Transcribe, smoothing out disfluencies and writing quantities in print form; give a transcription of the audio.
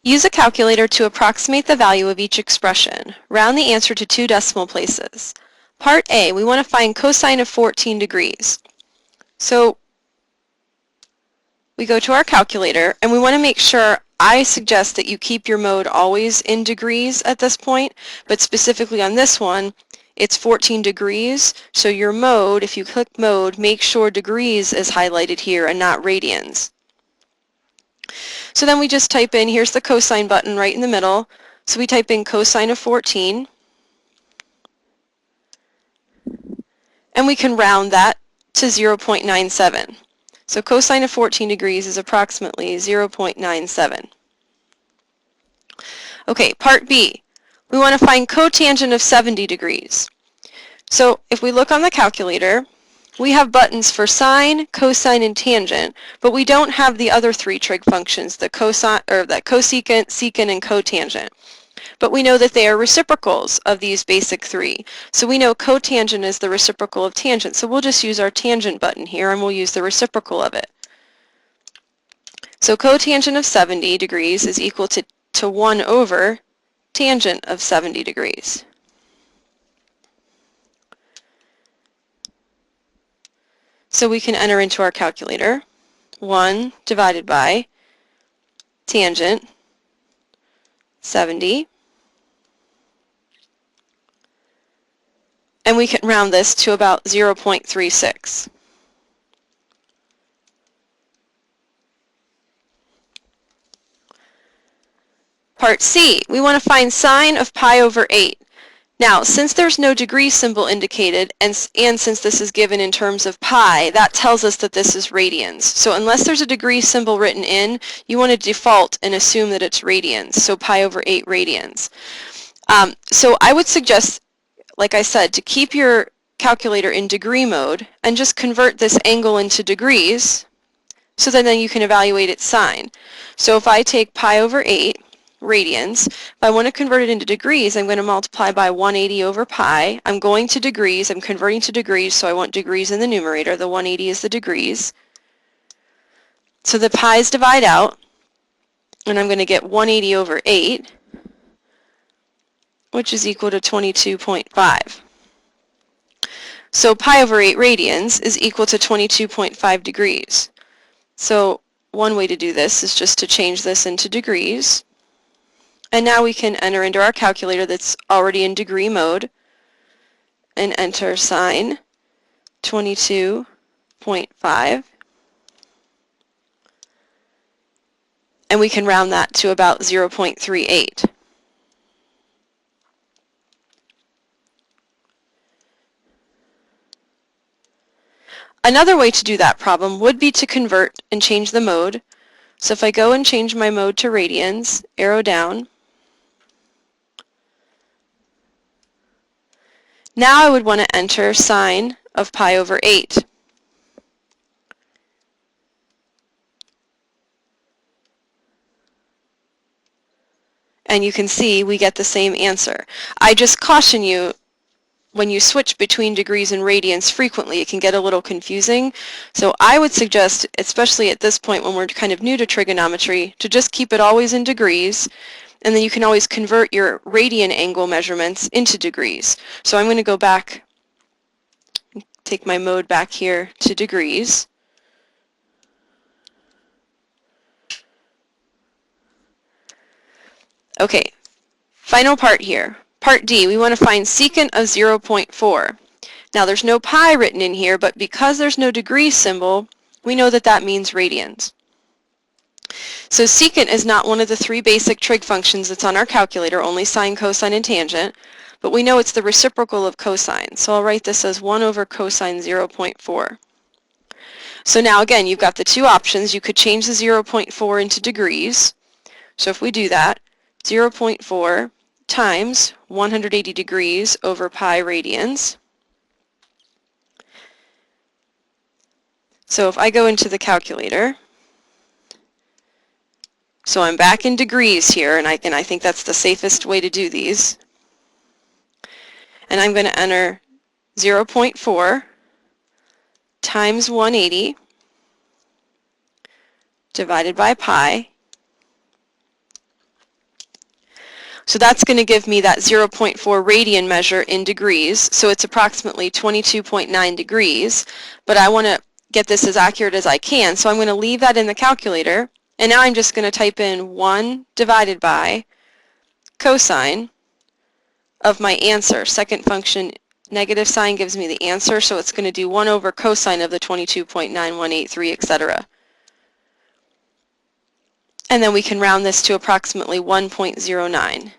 Use a calculator to approximate the value of each expression. Round the answer to 2 decimal places. Part A, we want to find cosine of 14 degrees. So we go to our calculator and we want to make sure, I suggest that you keep your mode always in degrees at this point, but specifically on this one, it's 14 degrees, so your mode, if you click mode, make sure degrees is highlighted here and not radians. So then we just type in, here's the cosine button right in the middle, so we type in cosine of 14, and we can round that to 0.97. So cosine of 14 degrees is approximately 0.97. Okay, part B. We want to find cotangent of 70 degrees. So if we look on the calculator, we have buttons for sine, cosine, and tangent, but we don't have the other 3 trig functions, the cosecant, secant, and cotangent. But we know that they are reciprocals of these basic 3. So we know cotangent is the reciprocal of tangent, so we'll just use our tangent button here and we'll use the reciprocal of it. So cotangent of 70 degrees is equal to 1 over tangent of 70 degrees. So we can enter into our calculator 1 divided by tangent 70, and we can round this to about 0.36. Part C, we want to find sine of pi over 8. Now, since there's no degree symbol indicated, and since this is given in terms of pi, that tells us that this is radians. So unless there's a degree symbol written in, you want to default and assume that it's radians, so pi over 8 radians. So I would suggest, like I said, to keep your calculator in degree mode and just convert this angle into degrees, so then you can evaluate its sine. So if I take pi over 8, radians. If I want to convert it into degrees, I'm going to multiply by 180 over pi. I'm going to degrees. I'm converting to degrees, so I want degrees in the numerator. The 180 is the degrees. So the pi's divide out, and I'm going to get 180 over 8, which is equal to 22.5. So pi over 8 radians is equal to 22.5 degrees. So one way to do this is just to change this into degrees. And now we can enter into our calculator that's already in degree mode and enter sine 22.5. And we can round that to about 0.38. Another way to do that problem would be to convert and change the mode. So if I go and change my mode to radians, arrow down, now I would want to enter sine of pi over 8. And you can see we get the same answer. I just caution you, when you switch between degrees and radians frequently, it can get a little confusing. So I would suggest, especially at this point when we're kind of new to trigonometry, to just keep it always in degrees, and then you can always convert your radian angle measurements into degrees. So I'm going to go back, take my mode back here to degrees. Okay, final part here. Part D, we want to find secant of 0.4. Now there's no pi written in here, but because there's no degree symbol, we know that that means radians. So secant is not one of the 3 basic trig functions that's on our calculator, only sine, cosine, and tangent, but we know it's the reciprocal of cosine. So I'll write this as 1 over cosine 0.4. So now again, you've got the 2 options. You could change the 0.4 into degrees. So if we do that, 0.4 times 180 degrees over pi radians. So if I go into the calculator, so I'm back in degrees here, and I think that's the safest way to do these. And I'm going to enter 0.4 times 180 divided by pi So that's going to give me that 0.4 radian measure in degrees. So it's approximately 22.9 degrees. But I want to get this as accurate as I can. So I'm going to leave that in the calculator. And now I'm just going to type in 1 divided by cosine of my answer. Second function, negative sign gives me the answer. So it's going to do 1 over cosine of the 22.9183, etc. And then we can round this to approximately 1.09.